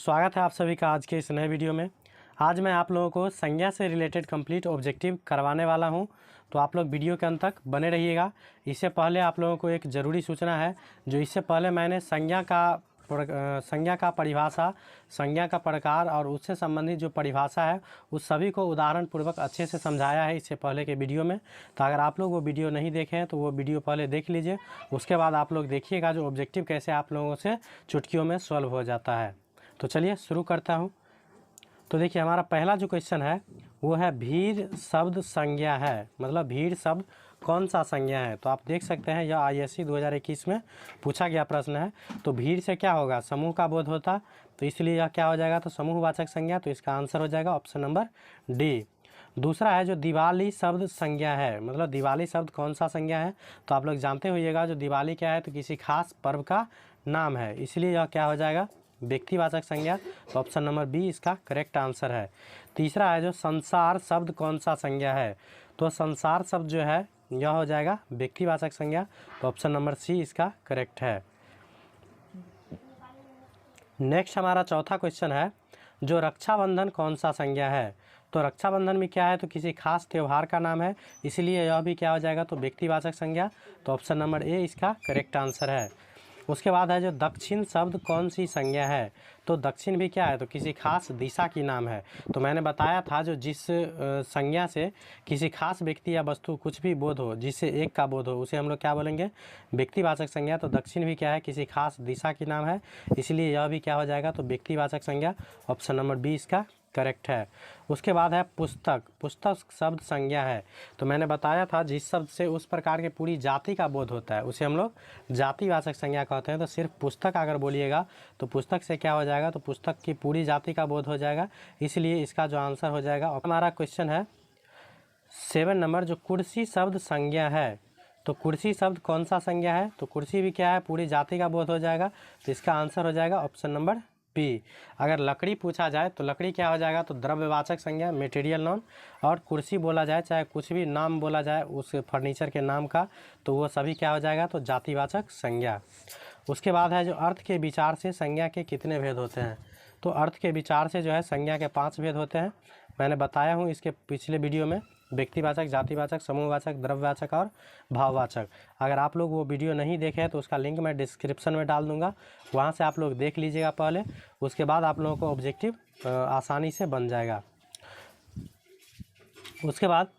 स्वागत है आप सभी का आज के इस नए वीडियो में। आज मैं आप लोगों को संज्ञा से रिलेटेड कंप्लीट ऑब्जेक्टिव करवाने वाला हूं, तो आप लोग वीडियो के अंत तक बने रहिएगा। इससे पहले आप लोगों को एक ज़रूरी सूचना है, जो इससे पहले मैंने संज्ञा का परिभाषा, संज्ञा का प्रकार और उससे संबंधित जो परिभाषा है उस सभी को उदाहरण पूर्वक अच्छे से समझाया है इससे पहले के वीडियो में। तो अगर आप लोग वो वीडियो नहीं देखे हैं तो वो वीडियो पहले देख लीजिए, उसके बाद आप लोग देखिएगा जो ऑब्जेक्टिव कैसे आप लोगों से चुटकियों में सॉल्व हो जाता है। तो चलिए शुरू करता हूँ। तो देखिए हमारा पहला जो क्वेश्चन है वो है भीड़ शब्द संज्ञा है, मतलब भीड़ शब्द कौन सा संज्ञा है। तो आप देख सकते हैं यह ISC 2021 में पूछा गया प्रश्न है। तो भीड़ से क्या होगा, समूह का बोध होता, तो इसलिए यह क्या हो जाएगा, तो समूहवाचक संज्ञा। तो इसका आंसर हो जाएगा ऑप्शन नंबर डी। दूसरा है जो दिवाली शब्द संज्ञा है, मतलब दिवाली शब्द कौन सा संज्ञा है। तो आप लोग जानते होइएगा जो दिवाली क्या है, तो किसी खास पर्व का नाम है, इसलिए यह क्या हो जाएगा, व्यक्तिवाचक संज्ञा। तो ऑप्शन नंबर बी इसका करेक्ट आंसर है। तीसरा है जो संसार शब्द कौन सा संज्ञा है। तो संसार शब्द जो है यह हो जाएगा व्यक्तिवाचक संज्ञा। तो ऑप्शन नंबर सी इसका करेक्ट है। नेक्स्ट हमारा चौथा क्वेश्चन है जो रक्षाबंधन कौन सा संज्ञा है। तो रक्षाबंधन में क्या है, तो किसी खास त्यौहार का नाम है, इसलिए यह भी क्या हो जाएगा, तो व्यक्तिवाचक संज्ञा। तो ऑप्शन नंबर ए इसका करेक्ट आंसर है। उसके बाद है जो दक्षिण शब्द कौन सी संज्ञा है। तो दक्षिण भी क्या है, तो किसी खास दिशा की नाम है। तो मैंने बताया था जो जिस संज्ञा से किसी खास व्यक्ति या वस्तु कुछ भी बोध हो, जिससे एक का बोध हो, उसे हम लोग क्या बोलेंगे, व्यक्तिवाचक संज्ञा। तो दक्षिण भी क्या है, किसी खास दिशा की नाम है, इसलिए यह भी क्या हो जाएगा, तो व्यक्तिवाचक संज्ञा। ऑप्शन नंबर बी इसका करेक्ट है। उसके बाद है पुस्तक, पुस्तक शब्द संज्ञा है। तो मैंने बताया था जिस शब्द से उस प्रकार के पूरी जाति का बोध होता है उसे हम लोग जातिवाचक संज्ञा कहते हैं। तो सिर्फ पुस्तक अगर बोलिएगा तो पुस्तक से क्या हो जाएगा, तो पुस्तक की पूरी जाति का बोध हो जाएगा, इसलिए इसका जो आंसर हो जाएगा। हमारा क्वेश्चन है 7 नंबर जो कुर्सी शब्द संज्ञा है। तो कुर्सी शब्द कौन सा संज्ञा है। तो कुर्सी भी क्या है, पूरी जाति का बोध हो जाएगा, तो इसका आंसर हो जाएगा ऑप्शन नंबर बी। अगर लकड़ी पूछा जाए तो लकड़ी क्या हो जाएगा, तो द्रव्यवाचक संज्ञा, मटेरियल नाउन। और कुर्सी बोला जाए, चाहे कुछ भी नाम बोला जाए उस फर्नीचर के नाम का, तो वो सभी क्या हो जाएगा, तो जातिवाचक संज्ञा। उसके बाद है जो अर्थ के विचार से संज्ञा के कितने भेद होते हैं। तो अर्थ के विचार से जो है संज्ञा के 5 भेद होते हैं, मैंने बताया हूँ इसके पिछले वीडियो में। व्यक्तिवाचक, जातिवाचक, समूहवाचक, द्रव्यवाचक और भाववाचक। अगर आप लोग वो वीडियो नहीं देखे हैं तो उसका लिंक मैं डिस्क्रिप्शन में डाल दूंगा, वहाँ से आप लोग देख लीजिएगा पहले, उसके बाद आप लोगों को ऑब्जेक्टिव आसानी से बन जाएगा। उसके बाद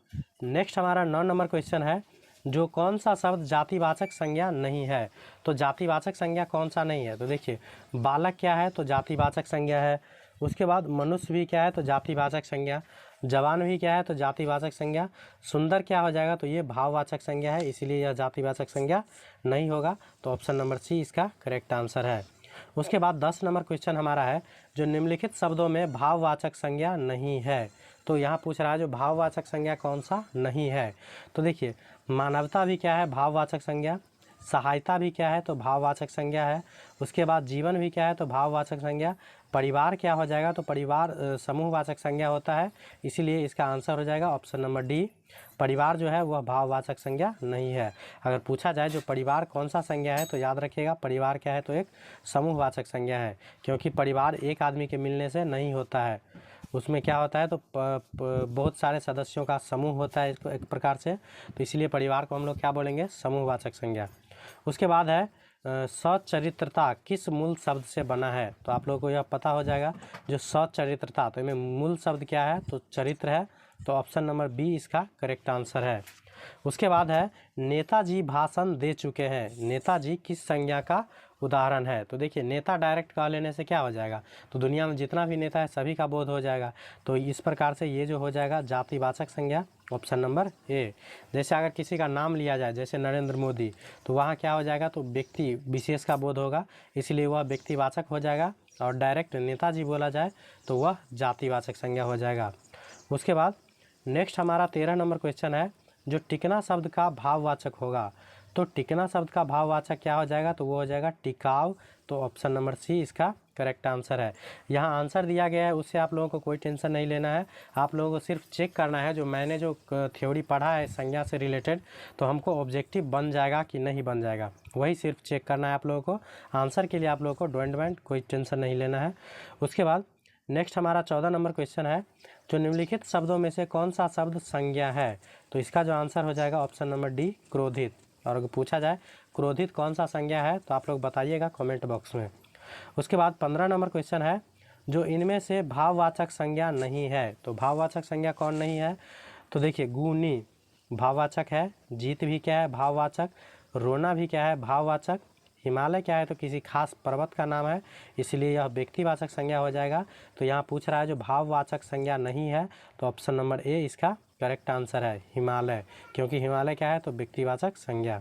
नेक्स्ट हमारा 9 नंबर क्वेश्चन है जो कौन सा शब्द जातिवाचक संज्ञा नहीं है। तो जातिवाचक संज्ञा कौन सा नहीं है। तो देखिए बालक क्या है, तो जातिवाचक संज्ञा है। उसके बाद मनुष्य भी क्या है, तो जातिवाचक संज्ञा। जवान भी क्या है, तो जातिवाचक संज्ञा। सुंदर क्या हो जाएगा, तो ये भाववाचक संज्ञा है, इसीलिए यह जातिवाचक संज्ञा नहीं होगा। तो ऑप्शन नंबर सी इसका करेक्ट आंसर है। उसके बाद 10 नंबर क्वेश्चन हमारा है जो निम्नलिखित शब्दों में भाववाचक संज्ञा नहीं है। तो यहाँ पूछ रहा है जो भाववाचक संज्ञा कौन सा नहीं है। तो देखिए मानवता भी क्या है, भाववाचक संज्ञा। सहायता भी क्या है, तो भाववाचक संज्ञा है। उसके बाद जीवन भी क्या है, तो भाववाचक संज्ञा। परिवार क्या हो जाएगा, तो परिवार समूहवाचक संज्ञा होता है, इसीलिए इसका आंसर हो जाएगा ऑप्शन नंबर डी। परिवार जो है वह भाववाचक संज्ञा नहीं है। अगर पूछा जाए जो परिवार कौन सा संज्ञा है, तो याद रखिएगा परिवार क्या है, तो एक समूहवाचक संज्ञा है, क्योंकि परिवार एक आदमी के मिलने से नहीं होता है, उसमें क्या होता है, तो बहुत सारे सदस्यों का समूह होता है इसको एक प्रकार से, तो इसलिए परिवार को हम लोग क्या बोलेंगे, समूहवाचक संज्ञा। उसके बाद है सचरित्रता किस मूल शब्द से बना है। तो आप लोगों को यह पता हो जाएगा जो सचरित्रता, तो इनमें मूल शब्द क्या है, तो चरित्र है, तो ऑप्शन नंबर बी इसका करेक्ट आंसर है। उसके बाद है नेताजी भाषण दे चुके हैं, नेताजी किस संज्ञा का उदाहरण है। तो देखिए नेता डायरेक्ट कह लेने से क्या हो जाएगा, तो दुनिया में जितना भी नेता है सभी का बोध हो जाएगा, तो इस प्रकार से ये जो हो जाएगा जातिवाचक संज्ञा, ऑप्शन नंबर ए। जैसे अगर किसी का नाम लिया जाए जैसे नरेंद्र मोदी, तो वहाँ क्या हो जाएगा, तो व्यक्ति विशेष का बोध होगा, इसलिए वह व्यक्तिवाचक हो जाएगा। और डायरेक्ट नेताजी बोला जाए तो वह जातिवाचक संज्ञा हो जाएगा। उसके बाद नेक्स्ट हमारा 13 नंबर क्वेश्चन है जो टिकना शब्द का भाववाचक होगा। तो टिकना शब्द का भाववाचक क्या हो जाएगा, तो वो हो जाएगा टिकाऊ। तो ऑप्शन नंबर सी इसका करेक्ट आंसर है। यहाँ आंसर दिया गया है, उससे आप लोगों को कोई टेंशन नहीं लेना है। आप लोगों को सिर्फ चेक करना है जो मैंने जो थ्योरी पढ़ा है संज्ञा से रिलेटेड, तो हमको ऑब्जेक्टिव बन जाएगा कि नहीं बन जाएगा, वही सिर्फ चेक करना है आप लोगों को। आंसर के लिए आप लोगों को डोंट कोई टेंशन नहीं लेना है। उसके बाद नेक्स्ट हमारा 14 नंबर क्वेश्चन है, जो निम्नलिखित शब्दों में से कौन सा शब्द संज्ञा है? तो इसका जो आंसर हो जाएगा ऑप्शन नंबर डी, क्रोधित। और अगर पूछा जाए क्रोधित कौन सा संज्ञा है तो आप लोग बताइएगा कमेंट बॉक्स में। उसके बाद 15 नंबर क्वेश्चन है, जो इनमें से भाववाचक संज्ञा नहीं है। तो भाववाचक संज्ञा कौन नहीं है? तो देखिए, गुनी भाववाचक है, जीत भी क्या है भाववाचक, रोना भी क्या है भाववाचक, हिमालय क्या है तो किसी खास पर्वत का नाम है, इसलिए यह व्यक्तिवाचक संज्ञा हो जाएगा। तो यहाँ पूछ रहा है जो भाववाचक संज्ञा नहीं है, तो ऑप्शन नंबर ए इसका करेक्ट आंसर है, हिमालय, क्योंकि हिमालय क्या है तो व्यक्तिवाचक संज्ञा।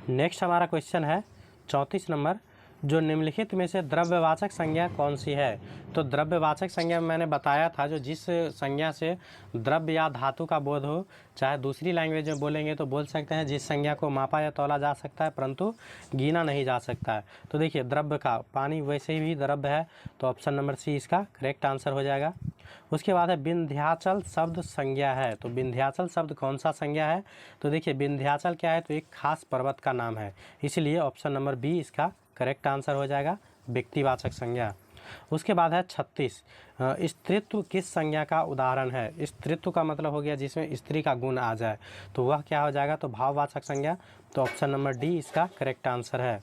नेक्स्ट हमारा क्वेश्चन है 34 नंबर, जो निम्नलिखित में से द्रव्यवाचक संज्ञा कौन सी है? तो द्रव्यवाचक संज्ञा में मैंने बताया था, जो जिस संज्ञा से द्रव्य या धातु का बोध हो, चाहे दूसरी लैंग्वेज में बोलेंगे तो बोल सकते हैं जिस संज्ञा को मापा या तौला जा सकता है परंतु गिना नहीं जा सकता है। तो देखिए, द्रव्य का पानी वैसे भी द्रव्य है, तो ऑप्शन नंबर सी इसका करेक्ट आंसर हो जाएगा। उसके बाद है विंध्याचल शब्द संज्ञा है। तो विंध्याचल शब्द कौन सा संज्ञा है? तो देखिए, विंध्याचल क्या है तो एक खास पर्वत का नाम है, इसलिए ऑप्शन नंबर बी इसका करेक्ट आंसर हो जाएगा, व्यक्तिवाचक संज्ञा। उसके बाद है 36, स्त्रीत्व किस संज्ञा का उदाहरण है? स्त्रीत्व का मतलब हो गया जिसमें स्त्री का गुण आ जाए, तो वह क्या हो जाएगा तो भाववाचक संज्ञा, तो ऑप्शन नंबर डी इसका करेक्ट आंसर है।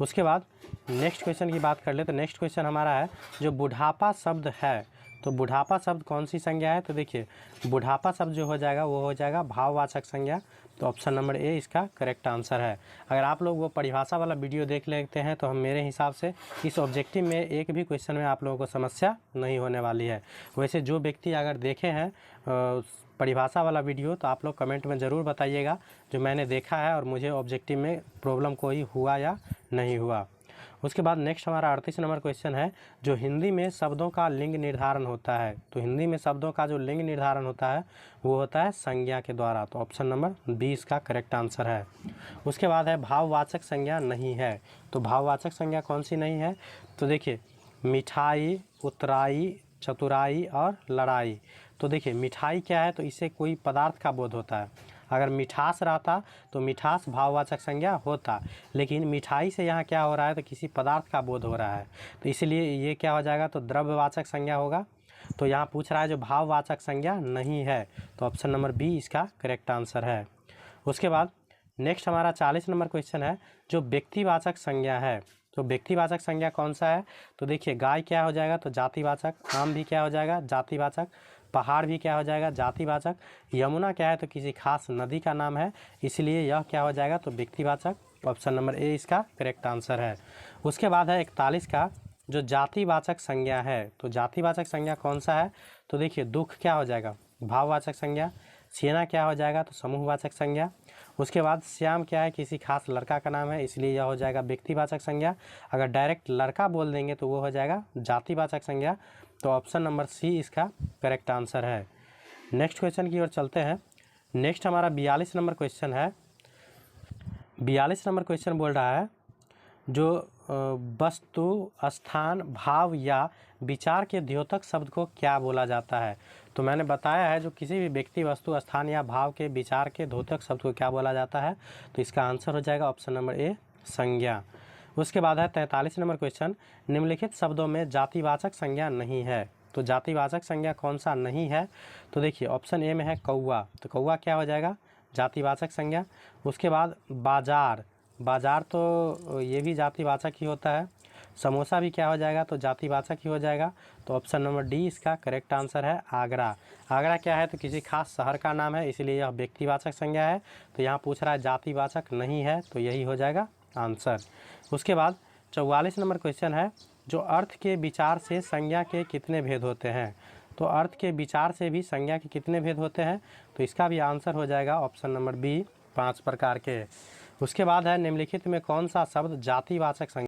उसके बाद नेक्स्ट क्वेश्चन की बात कर ले, तो नेक्स्ट क्वेश्चन हमारा है, जो बुढ़ापा शब्द है, तो बुढ़ापा शब्द कौन सी संज्ञा है? तो देखिए, बुढ़ापा शब्द जो हो जाएगा वो हो जाएगा भाववाचक संज्ञा, तो ऑप्शन नंबर ए इसका करेक्ट आंसर है। अगर आप लोग वो परिभाषा वाला वीडियो देख लेते हैं तो हम मेरे हिसाब से इस ऑब्जेक्टिव में एक भी क्वेश्चन में आप लोगों को समस्या नहीं होने वाली है। वैसे जो व्यक्ति अगर देखे हैं परिभाषा वाला वीडियो, तो आप लोग कमेंट में ज़रूर बताइएगा जो मैंने देखा है और मुझे ऑब्जेक्टिव में प्रॉब्लम कोई हुआ या नहीं हुआ। उसके बाद नेक्स्ट हमारा 38 नंबर क्वेश्चन है, जो हिंदी में शब्दों का लिंग निर्धारण होता है। तो हिंदी में शब्दों का जो लिंग निर्धारण होता है वो होता है संज्ञा के द्वारा, तो ऑप्शन नंबर बी इसका करेक्ट आंसर है। उसके बाद है भाववाचक संज्ञा नहीं है। तो भाववाचक संज्ञा कौन सी नहीं है? तो देखिए, मिठाई, उतराई, चतुराई और लड़ाई। तो देखिए, मिठाई क्या है तो इससे कोई पदार्थ का बोध होता है, अगर मिठास रहता तो मिठास भाववाचक संज्ञा होता, लेकिन मिठाई से यहाँ क्या हो रहा है तो किसी पदार्थ का बोध हो रहा है, तो इसलिए ये क्या हो जाएगा तो द्रव्यवाचक संज्ञा होगा। तो यहाँ पूछ रहा है जो भाववाचक संज्ञा नहीं है, तो ऑप्शन नंबर बी इसका करेक्ट आंसर है। उसके बाद नेक्स्ट हमारा 40 नंबर क्वेश्चन है, जो व्यक्तिवाचक संज्ञा है। तो व्यक्तिवाचक संज्ञा कौन सा है? तो देखिए, गाय क्या हो जाएगा तो जातिवाचक, आम भी क्या हो जाएगा जातिवाचक, पहाड़ भी क्या हो जाएगा जातिवाचक, यमुना क्या है तो किसी खास नदी का नाम है, इसलिए यह क्या हो जाएगा तो व्यक्तिवाचक, ऑप्शन नंबर ए इसका करेक्ट आंसर है। उसके बाद है 41 का, जो जातिवाचक संज्ञा है। तो जातिवाचक संज्ञा कौन सा है? तो देखिए, दुख क्या हो जाएगा भाववाचक संज्ञा, सेना क्या हो जाएगा तो समूहवाचक संज्ञा। उसके बाद श्याम क्या है किसी खास लड़का का नाम है, इसलिए यह हो जाएगा व्यक्तिवाचक संज्ञा। अगर डायरेक्ट लड़का बोल देंगे तो वो हो जाएगा जातिवाचक संज्ञा, तो ऑप्शन नंबर सी इसका करेक्ट आंसर है। नेक्स्ट क्वेश्चन की ओर चलते हैं। नेक्स्ट हमारा 42 नंबर क्वेश्चन है। 42 नंबर क्वेश्चन बोल रहा है, जो वस्तु, स्थान, भाव या विचार के द्योतक शब्द को क्या बोला जाता है? तो मैंने बताया है जो किसी भी व्यक्ति, वस्तु, स्थान या भाव के विचार के द्योतक शब्द को क्या बोला जाता है, तो इसका आंसर हो जाएगा ऑप्शन नंबर ए संज्ञा। उसके बाद है 43 नंबर क्वेश्चन, निम्नलिखित शब्दों में जातिवाचक संज्ञा नहीं है। तो जातिवाचक संज्ञा कौन सा नहीं है? तो देखिए, ऑप्शन ए में है कौवा, तो कौवा क्या हो जाएगा जातिवाचक संज्ञा। उसके बाद बाजार, बाजार तो ये भी जातिवाचक ही होता है। समोसा भी क्या हो जाएगा तो जातिवाचक ही हो जाएगा, तो ऑप्शन नंबर डी इसका करेक्ट आंसर है आगरा। आगरा क्या है तो किसी खास शहर का नाम है, इसलिए यह व्यक्तिवाचक संज्ञा है। तो यहाँ पूछ रहा है जातिवाचक नहीं है, तो यही हो जाएगा आंसर। उसके बाद 44 नंबर क्वेश्चन है, जो अर्थ के विचार से संज्ञा के कितने भेद होते हैं? तो अर्थ के विचार से भी संज्ञा के कितने भेद होते हैं? तो इसका भी आंसर हो जाएगा ऑप्शन नंबर बी 5 प्रकार के। उसके बाद है, निम्नलिखित में कौन सा शब्द जातिवाचक संज्ञा